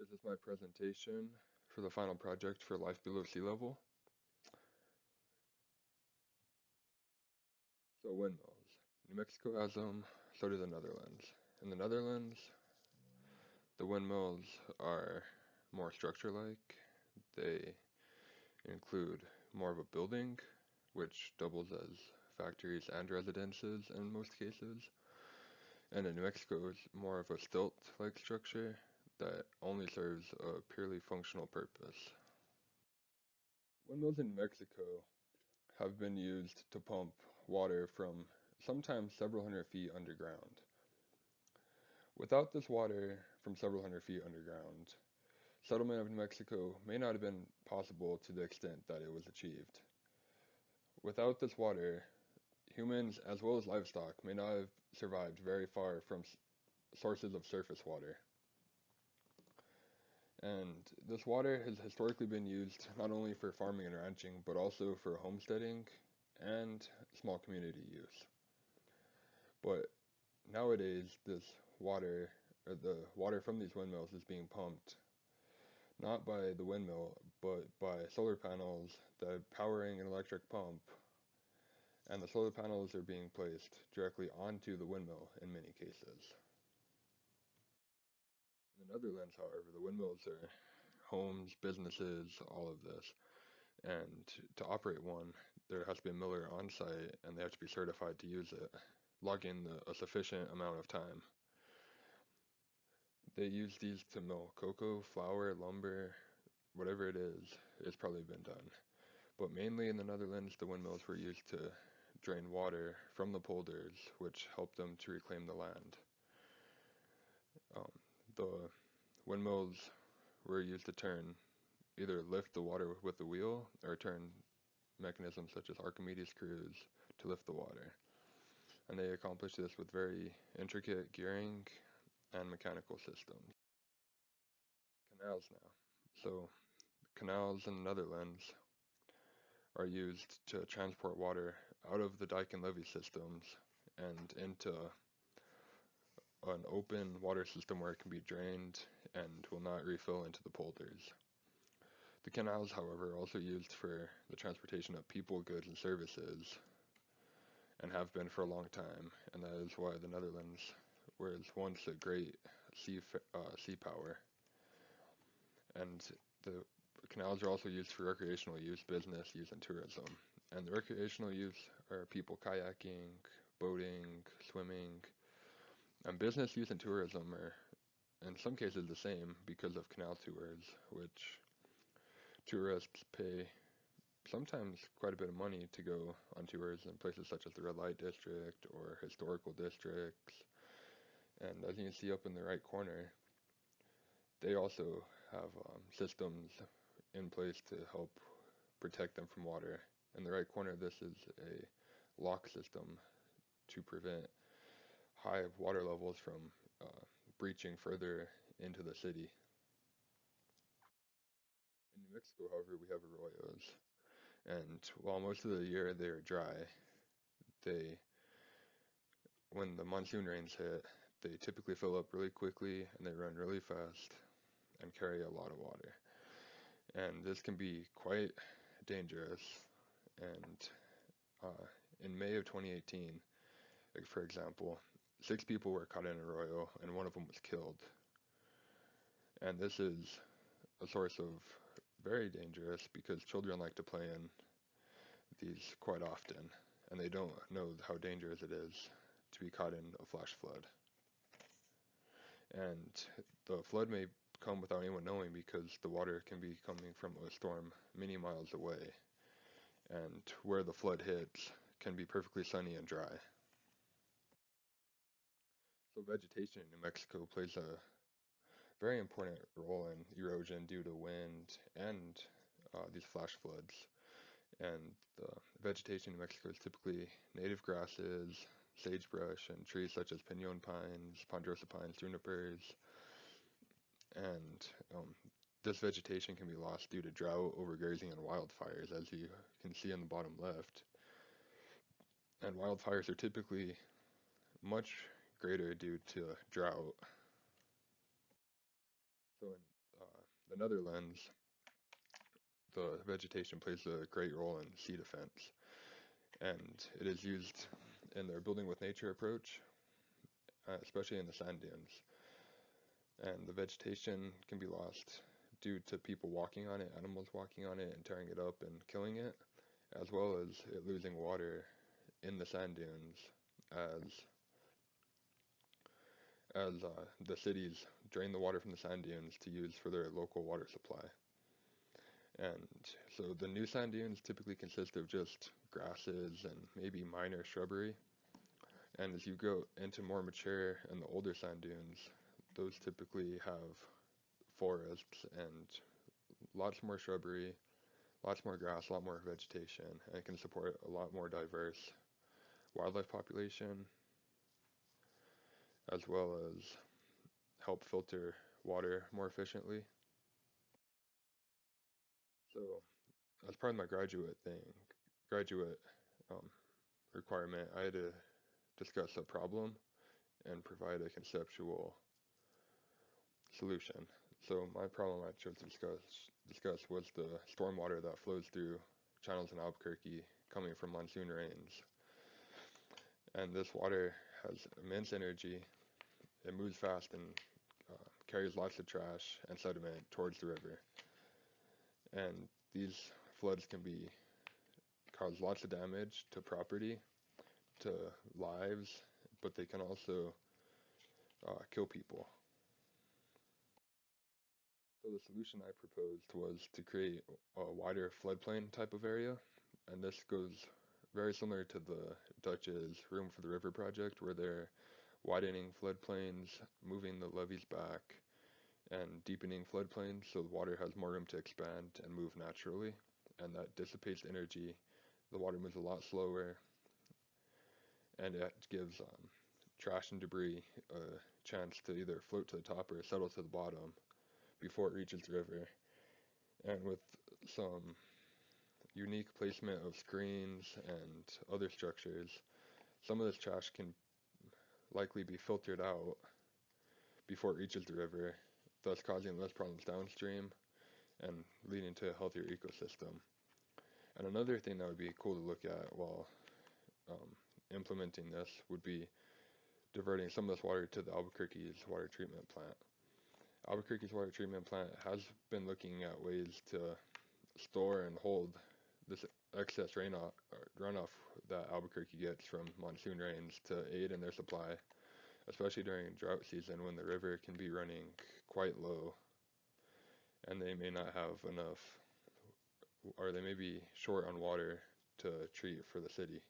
This is my presentation for the final project for Life Below Sea Level. So windmills. New Mexico has them, so do the Netherlands. In the Netherlands, the windmills are more structure-like. They include more of a building, which doubles as factories and residences in most cases. And in New Mexico, it's more of a stilt-like structure that only serves a purely functional purpose. Windmills in Mexico have been used to pump water from sometimes several hundred feet underground. Without this water from several hundred feet underground, settlement of New Mexico may not have been possible to the extent that it was achieved. Without this water, humans as well as livestock may not have survived very far from sources of surface water. And this water has historically been used not only for farming and ranching, but also for homesteading and small community use. But nowadays, this water, or the water from these windmills, is being pumped not by the windmill, but by solar panels that are powering an electric pump, and the solar panels are being placed directly onto the windmill in many cases. In the Netherlands, however, the windmills are homes, businesses, all of this. And to operate one, there has to be a miller on site, and they have to be certified to use it, log in a sufficient amount of time. They use these to mill cocoa, flour, lumber, whatever it is, it's probably been done. But mainly in the Netherlands, the windmills were used to drain water from the polders, which helped them to reclaim the land. The windmills were used to either lift the water with the wheel or turn mechanisms such as Archimedes screws to lift the water. And they accomplished this with very intricate gearing and mechanical systems. Canals now. So canals in the Netherlands are used to transport water out of the dike and levee systems and into an open water system where it can be drained and will not refill into the polders. The canals, however, are also used for the transportation of people, goods, and services, and have been for a long time, and that is why the Netherlands was once a great sea power. And the canals are also used for recreational use, business use, and tourism. And the recreational use are people kayaking, boating, swimming, and business use and tourism are in some cases the same because of canal tours, which tourists pay sometimes quite a bit of money to go on tours in places such as the red light district or historical districts. And as you can see up in the right corner, they also have systems in place to help protect them from water. In the right corner, this is a lock system to prevent high water levels from breaching further into the city. In New Mexico, however, we have arroyos, and while most of the year they are dry, they, when the monsoon rains hit, they typically fill up really quickly and they run really fast and carry a lot of water. And this can be quite dangerous. And in May of 2018, like for example, 6 people were caught in an arroyo and one of them was killed. And this is a source of very dangerous because children like to play in these quite often, and they don't know how dangerous it is to be caught in a flash flood. And the flood may come without anyone knowing because the water can be coming from a storm many miles away, and where the flood hits can be perfectly sunny and dry. So vegetation in New Mexico plays a very important role in erosion due to wind and these flash floods. And the vegetation in New Mexico is typically native grasses, sagebrush, and trees such as pinon pines, ponderosa pines, junipers. And this vegetation can be lost due to drought, overgrazing, and wildfires, as you can see on the bottom left. And wildfires are typically much greater due to drought. So in another lens, the vegetation plays a great role in sea defense, and it is used in their building with nature approach, especially in the sand dunes. And the vegetation can be lost due to people walking on it, animals walking on it and tearing it up and killing it, as well as it losing water in the sand dunes as the cities drain the water from the sand dunes to use for their local water supply. And so the new sand dunes typically consist of just grasses and maybe minor shrubbery. And as you go into more mature and the older sand dunes, those typically have forests and lots more shrubbery, lots more grass, a lot more vegetation, and it can support a lot more diverse wildlife population, as well as help filter water more efficiently. So, as part of my graduate um, requirement, I had to discuss a problem and provide a conceptual solution. So my problem I chose to discuss was the stormwater that flows through channels in Albuquerque coming from monsoon rains. And this water has immense energy. It moves fast and carries lots of trash and sediment towards the river. And these floods can cause lots of damage to property, to lives, but they can also kill people. So the solution I proposed was to create a wider floodplain type of area, and this goes very similar to the Dutch's Room for the River project, where they're widening floodplains, moving the levees back, and deepening floodplains so the water has more room to expand and move naturally, and that dissipates energy. The water moves a lot slower, and it gives trash and debris a chance to either float to the top or settle to the bottom before it reaches the river. And with some unique placement of screens and other structures, some of this trash can likely be filtered out before it reaches the river, thus causing less problems downstream and leading to a healthier ecosystem. And another thing that would be cool to look at while um, implementing this would be diverting some of this water to the Albuquerque's water treatment plant. Albuquerque's water treatment plant has been looking at ways to store and hold this excess runoff that Albuquerque gets from monsoon rains to aid in their supply, especially during drought season when the river can be running quite low and they may not have enough, or they may be short on water to treat for the city.